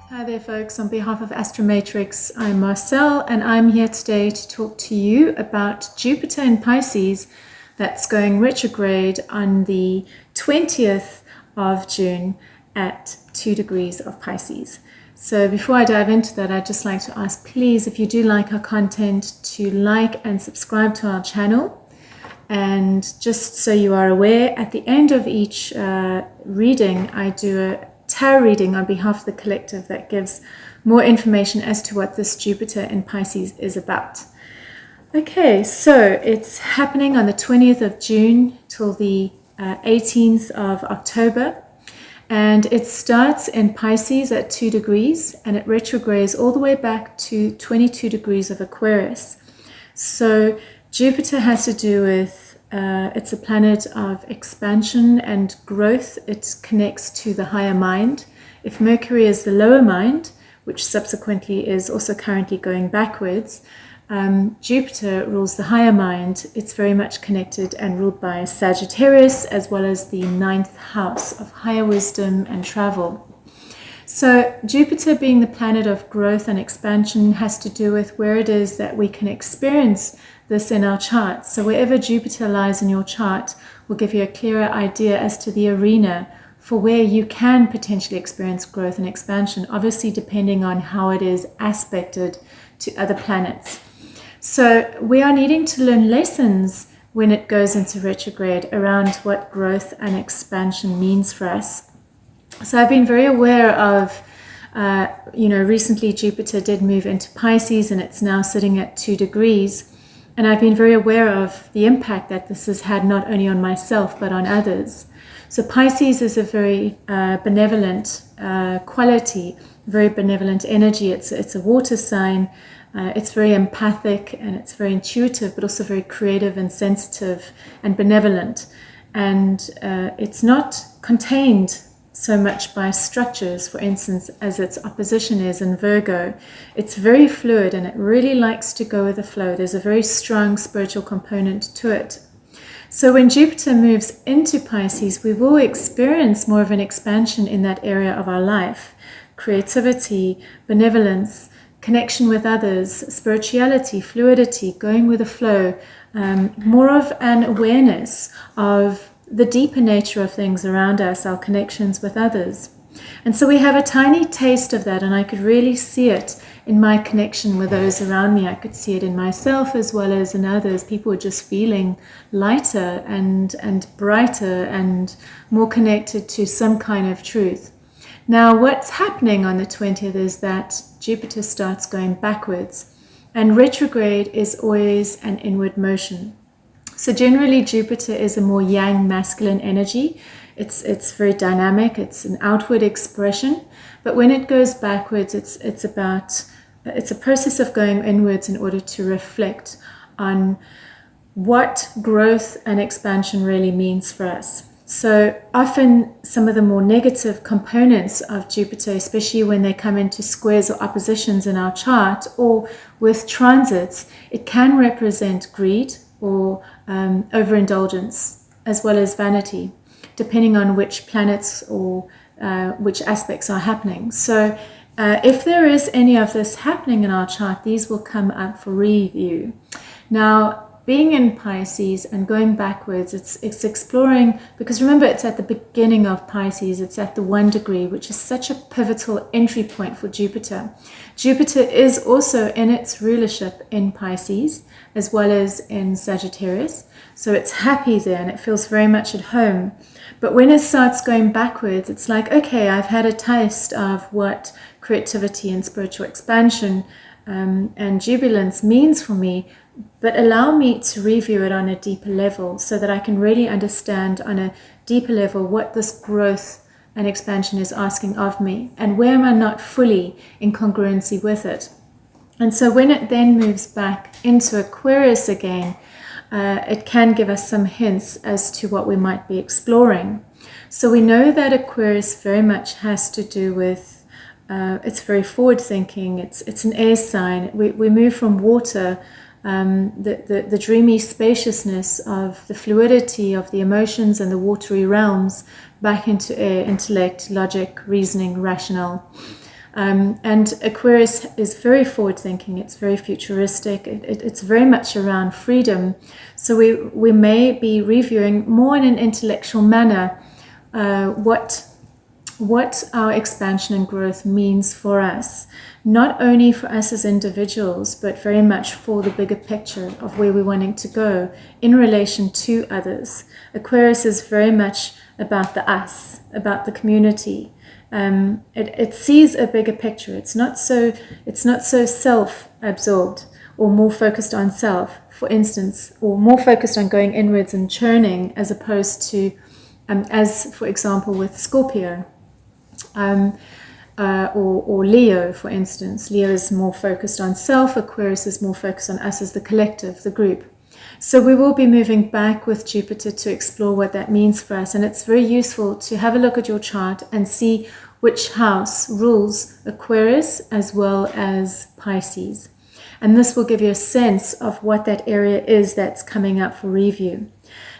Hi there, folks. On behalf of Astromatrix, I'm Marcelle, and I'm here today to talk to you about Jupiter in Pisces that's going retrograde on the 20th of June at 2 degrees of Pisces. So before I dive into that, I'd just like to ask, please, if you do like our content, to like and subscribe to our channel. And just so you are aware, at the end of each reading, I do a tarot reading on behalf of the collective that gives more information as to what this Jupiter in Pisces is about. Okay, so it's happening on the 20th of June till the 18th of October. And it starts in Pisces at 2 degrees and it retrogrades all the way back to 22 degrees of Aquarius. So Jupiter has to do with, it's a planet of expansion and growth. It connects to the higher mind. If Mercury is the lower mind, which subsequently is also currently going backwards, Jupiter rules the higher mind. It's very much connected and ruled by Sagittarius, as well as the 9th house of higher wisdom and travel. So Jupiter, being the planet of growth and expansion, has to do with where it is that we can experience this in our chart. So wherever Jupiter lies in your chart will give you a clearer idea as to the arena for where you can potentially experience growth and expansion, obviously depending on how it is aspected to other planets. So we are needing to learn lessons when it goes into retrograde around what growth and expansion means for us. So I've been very aware of, recently Jupiter did move into Pisces and it's now sitting at 2 degrees. And I've been very aware of the impact that this has had not only on myself, but on others. So Pisces is a very benevolent quality, very benevolent energy. It's a water sign. It's very empathic and it's very intuitive, but also very creative and sensitive and benevolent. And it's not contained so much by structures, for instance, as its opposition is in Virgo. It's very fluid and it really likes to go with the flow. There's a very strong spiritual component to it. So when Jupiter moves into Pisces, we will experience more of an expansion in that area of our life. Creativity, benevolence, connection with others, spirituality, fluidity, going with the flow, more of an awareness of the deeper nature of things around us, our connections with others. And so we have a tiny taste of that, and I could really see it in my connection with those around me. I could see it in myself as well as in others. People were just feeling lighter and brighter and more connected to some kind of truth. Now, what's happening on the 20th is that Jupiter starts going backwards, and retrograde is always an inward motion. So generally Jupiter is a more yang masculine energy. It's very dynamic, it's an outward expression, but when it goes backwards, it's a process of going inwards in order to reflect on what growth and expansion really means for us. So often some of the more negative components of Jupiter, especially when they come into squares or oppositions in our chart or with transits, it can represent greed or overindulgence, as well as vanity, depending on which planets or which aspects are happening. So if there is any of this happening in our chart, these will come up for review. Now, being in Pisces and going backwards, it's exploring, because remember, it's at the beginning of Pisces, it's at the 1 degree, which is such a pivotal entry point for Jupiter. Jupiter is also in its rulership in Pisces, as well as in Sagittarius. So it's happy there and it feels very much at home. But when it starts going backwards, it's like, okay, I've had a taste of what creativity and spiritual expansion and jubilance means for me, but allow me to review it on a deeper level so that I can really understand on a deeper level what this growth and expansion is asking of me and where am I not fully in congruency with it. And so when it then moves back into Aquarius again, it can give us some hints as to what we might be exploring. So we know that Aquarius very much has to do with, it's very forward thinking, it's an air sign. We move from water, the dreamy spaciousness of the fluidity of the emotions and the watery realms back into air, intellect, logic, reasoning, rational. And Aquarius is very forward-thinking. It's very futuristic. It's very much around freedom. So we may be reviewing more in an intellectual manner what our expansion and growth means for us, not only for us as individuals, but very much for the bigger picture of where we're wanting to go in relation to others. Aquarius is very much about the us, about the community. It sees a bigger picture. It's not so self-absorbed or more focused on self, for instance, or more focused on going inwards and churning, as opposed to, as for example with Scorpio. Or Leo, for instance. Leo is more focused on self. Aquarius is more focused on us as the collective, the group. So we will be moving back with Jupiter to explore what that means for us. And it's very useful to have a look at your chart and see which house rules Aquarius as well as Pisces. And this will give you a sense of what that area is that's coming up for review.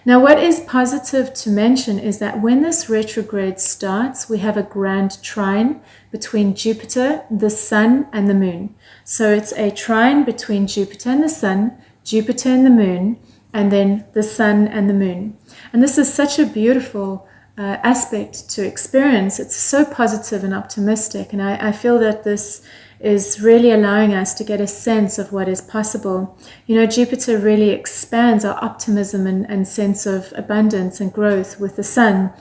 Now, what is positive to mention is that when this retrograde starts, we have a Grand Trine between Jupiter, the Sun, and the Moon. So it's a trine between Jupiter and the Sun, Jupiter and the Moon, and then the Sun and the Moon. And this is such a beautiful aspect to experience. It's so positive and optimistic, and I feel that this is really allowing us to get a sense of what is possible. You know, Jupiter really expands our optimism and sense of abundance and growth with the Sun.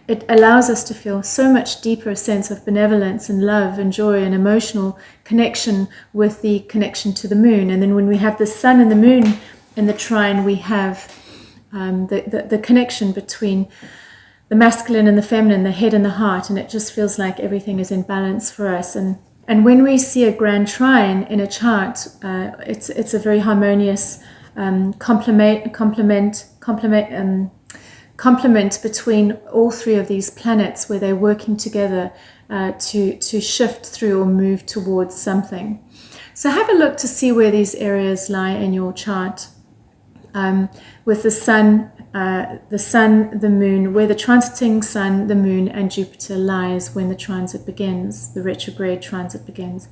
It allows us to feel so much deeper sense of benevolence and love and joy and emotional connection with the connection to the Moon. And then when we have the Sun and the Moon in the trine, we have the connection between the masculine and the feminine, the head and the heart, and it just feels like everything is in balance for us. And when we see a Grand Trine in a chart, it's a very harmonious complement between all three of these planets, where they're working together to shift through or move towards something. So have a look to see where these areas lie in your chart, with the Sun, the Moon, where the transiting Sun, the Moon, and Jupiter lies when the transit begins, the retrograde transit begins.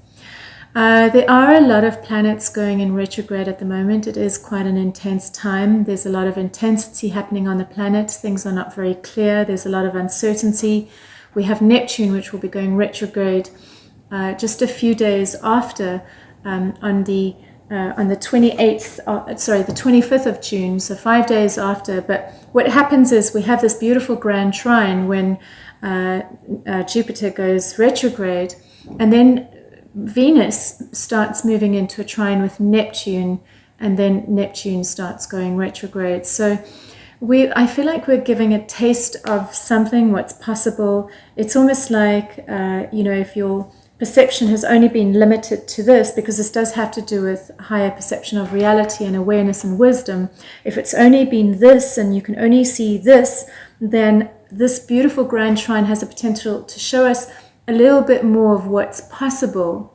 There are a lot of planets going in retrograde at the moment. It is quite an intense time. There's a lot of intensity happening on the planet. Things are not very clear. There's a lot of uncertainty. We have Neptune, which will be going retrograde just a few days after, on the 25th of June, so 5 days after. But what happens is we have this beautiful Grand Trine when Jupiter goes retrograde, and then Venus starts moving into a trine with Neptune, and then Neptune starts going retrograde. So I feel like we're giving a taste of something, what's possible. It's almost like, if your perception has only been limited to this, because this does have to do with higher perception of reality and awareness and wisdom. If it's only been this and you can only see this, then this beautiful Grand Trine has the potential to show us a little bit more of what's possible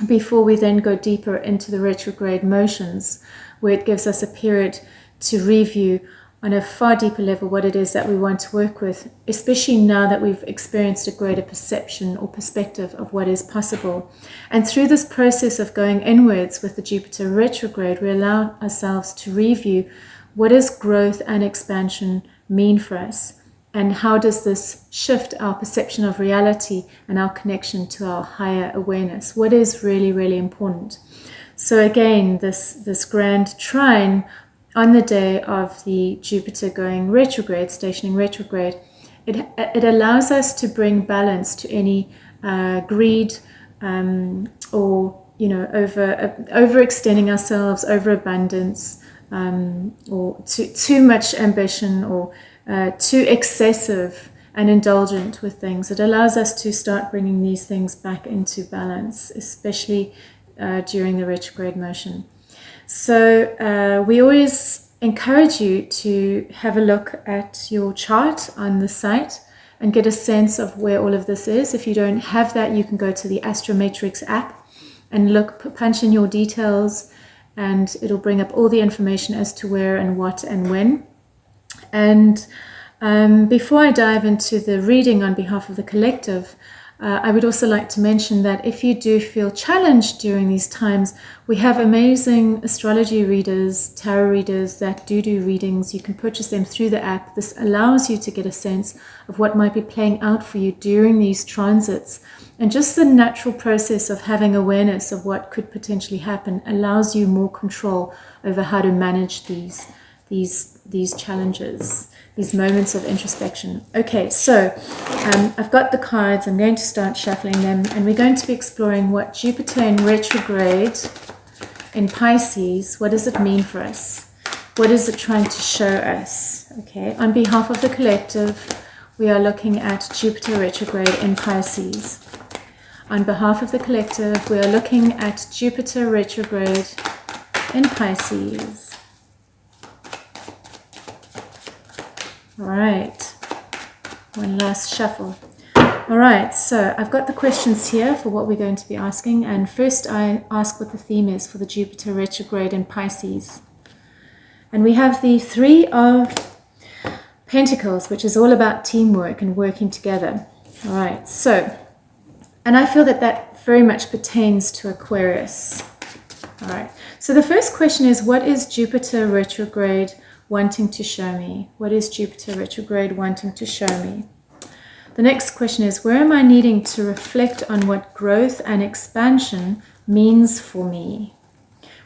before we then go deeper into the retrograde motions, where it gives us a period to review on a far deeper level what it is that we want to work with, especially now that we've experienced a greater perception or perspective of what is possible. And through this process of going inwards with the Jupiter retrograde, we allow ourselves to review what does growth and expansion mean for us, and how does this shift our perception of reality and our connection to our higher awareness. What is really, really important. So again, this Grand Trine on the day of the Jupiter going retrograde, stationing retrograde, it allows us to bring balance to any greed or overextending ourselves, overabundance, or too much ambition, or too excessive and indulgent with things. It allows us to start bringing these things back into balance, especially during the retrograde motion. So we always encourage you to have a look at your chart on the site and get a sense of where all of this is. If you don't have that, you can go to the Astromatrix app and punch in your details, and it'll bring up all the information as to where and what and when. And before I dive into the reading on behalf of the collective, I would also like to mention that if you do feel challenged during these times, we have amazing astrology readers, tarot readers that do readings. You can purchase them through the app. This allows you to get a sense of what might be playing out for you during these transits. And just the natural process of having awareness of what could potentially happen allows you more control over how to manage these challenges, these moments of introspection. Okay, so I've got the cards. I'm going to start shuffling them, and we're going to be exploring what Jupiter in retrograde in Pisces, what does it mean for us? What is it trying to show us? Okay, on behalf of the collective, we are looking at Jupiter retrograde in Pisces. On behalf of the collective, we are looking at Jupiter retrograde in Pisces. All right, one last shuffle. All right, so I've got the questions here for what we're going to be asking. And first I ask what the theme is for the Jupiter retrograde in Pisces. And we have the Three of Pentacles, which is all about teamwork and working together. All right, so, and I feel that that very much pertains to Aquarius. All right, so the first question is, what is Jupiter retrograde wanting to show me? What is Jupiter retrograde wanting to show me? The next question is, where am I needing to reflect on what growth and expansion means for me?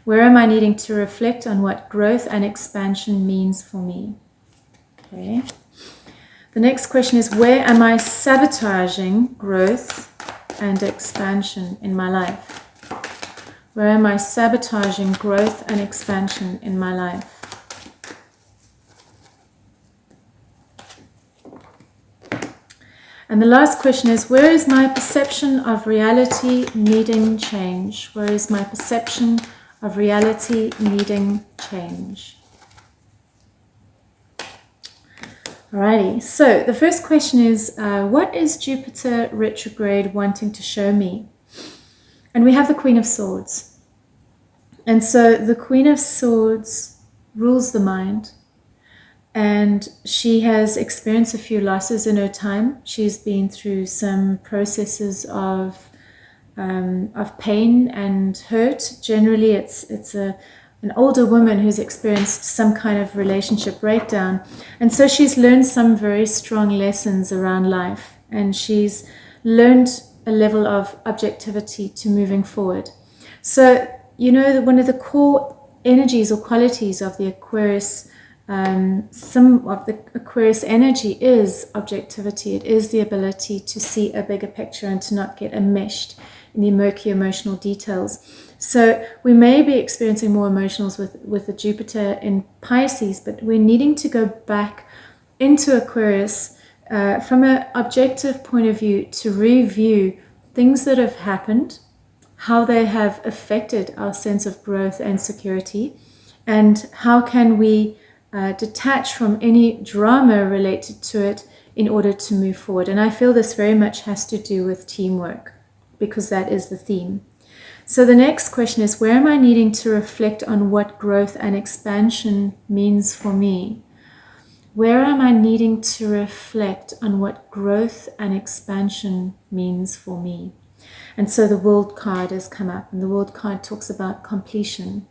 Where am I needing to reflect on what growth and expansion means for me? Okay. The next question is, where am I sabotaging growth and expansion in my life? Where am I sabotaging growth and expansion in my life? And the last question is, where is my perception of reality needing change? Where is my perception of reality needing change? Alrighty, so the first question is, what is Jupiter retrograde wanting to show me? And we have the Queen of Swords. And so the Queen of Swords rules the mind. And she has experienced a few losses in her time. She's been through some processes of pain and hurt. Generally, it's an older woman who's experienced some kind of relationship breakdown. And so she's learned some very strong lessons around life. And she's learned a level of objectivity to moving forward. So, you know, that one of the core energies or qualities of the Aquarius, some of the Aquarius energy is objectivity. It is the ability to see a bigger picture and to not get enmeshed in the murky emotional details. So we may be experiencing more emotionals with the Jupiter in Pisces, but we're needing to go back into Aquarius from an objective point of view to review things that have happened, how they have affected our sense of growth and security, and how can we detach from any drama related to it in order to move forward. And I feel this very much has to do with teamwork, because that is the theme. So the next question is, where am I needing to reflect on what growth and expansion means for me? Where am I needing to reflect on what growth and expansion means for me? And so the World card has come up, and the World card talks about completion.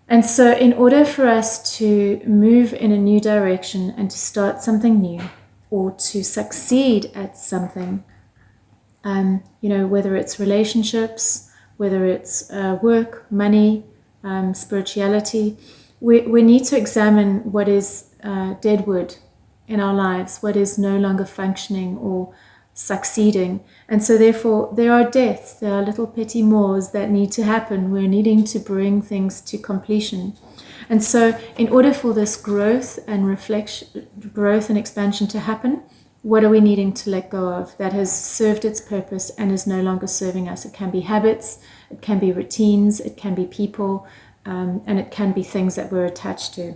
And so in order for us to move in a new direction and to start something new, or to succeed at something, whether it's relationships, whether it's work, money, spirituality, we need to examine what is deadwood in our lives, what is no longer functioning or succeeding. And so therefore there are deaths, there are little petty mores that need to happen. We're needing to bring things to completion. And so in order for this growth and expansion to happen, what are we needing to let go of that has served its purpose and is no longer serving us? It can be habits, it can be routines, it can be people, and it can be things that we're attached to.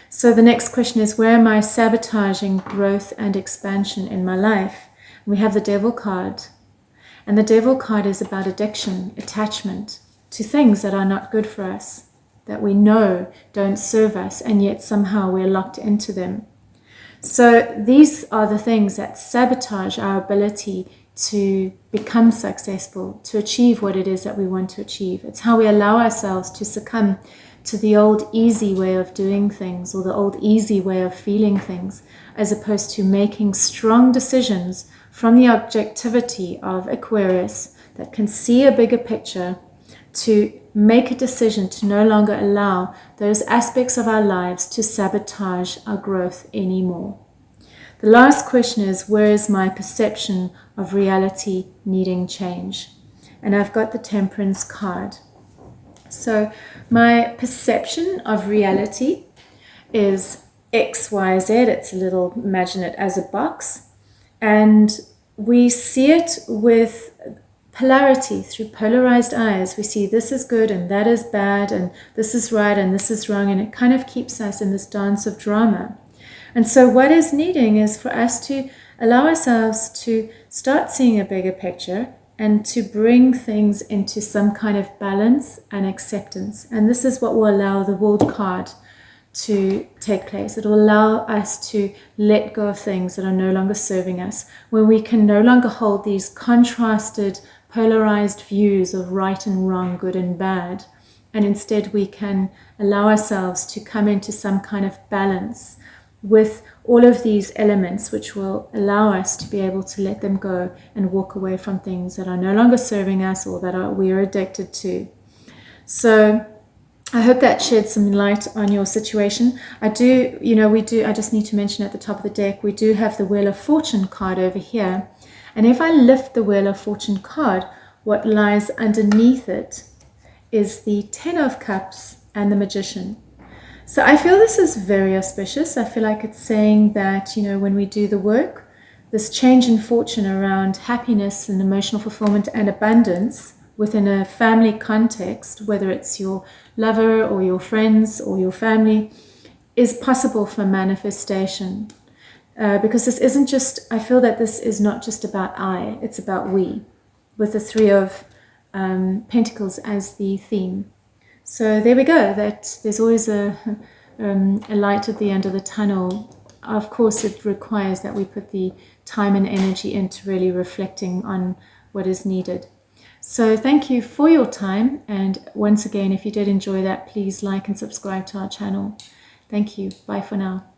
So the next question is, where am I sabotaging growth and expansion in my life? We have the Devil card. And the Devil card is about addiction, attachment to things that are not good for us, that we know don't serve us, and yet somehow we're locked into them. So these are the things that sabotage our ability to become successful, to achieve what it is that we want to achieve. It's how we allow ourselves to succumb to the old easy way of doing things, or the old easy way of feeling things, as opposed to making strong decisions from the objectivity of Aquarius that can see a bigger picture, to make a decision to no longer allow those aspects of our lives to sabotage our growth anymore. The last question is, where is my perception of reality needing change? And I've got the Temperance card. So my perception of reality is XYZ. It's a little, imagine it as a box. And we see it with polarity, through polarized eyes. We see this is good and that is bad, and this is right and this is wrong. And it kind of keeps us in this dance of drama. And so what is needing is for us to allow ourselves to start seeing a bigger picture and to bring things into some kind of balance and acceptance. And this is what will allow the World card to take place. It will allow us to let go of things that are no longer serving us, where we can no longer hold these contrasted, polarized views of right and wrong, good and bad. And instead we can allow ourselves to come into some kind of balance with all of these elements, which will allow us to be able to let them go and walk away from things that are no longer serving us or that we are addicted to. So I hope that shed some light on your situation. I just need to mention at the top of the deck, we do have the Wheel of Fortune card over here. And if I lift the Wheel of Fortune card, what lies underneath it is the Ten of Cups and the Magician. So I feel this is very auspicious. I feel like it's saying that, when we do the work, this change in fortune around happiness and emotional fulfillment and abundance within a family context, whether it's your lover or your friends or your family, is possible for manifestation. Because this isn't just, I feel that this is not just about I, it's about we, with the Three of Pentacles as the theme. So there we go, that there's always a light at the end of the tunnel. Of course, it requires that we put the time and energy into really reflecting on what is needed. So thank you for your time. And once again, if you did enjoy that, please like and subscribe to our channel. Thank you. Bye for now.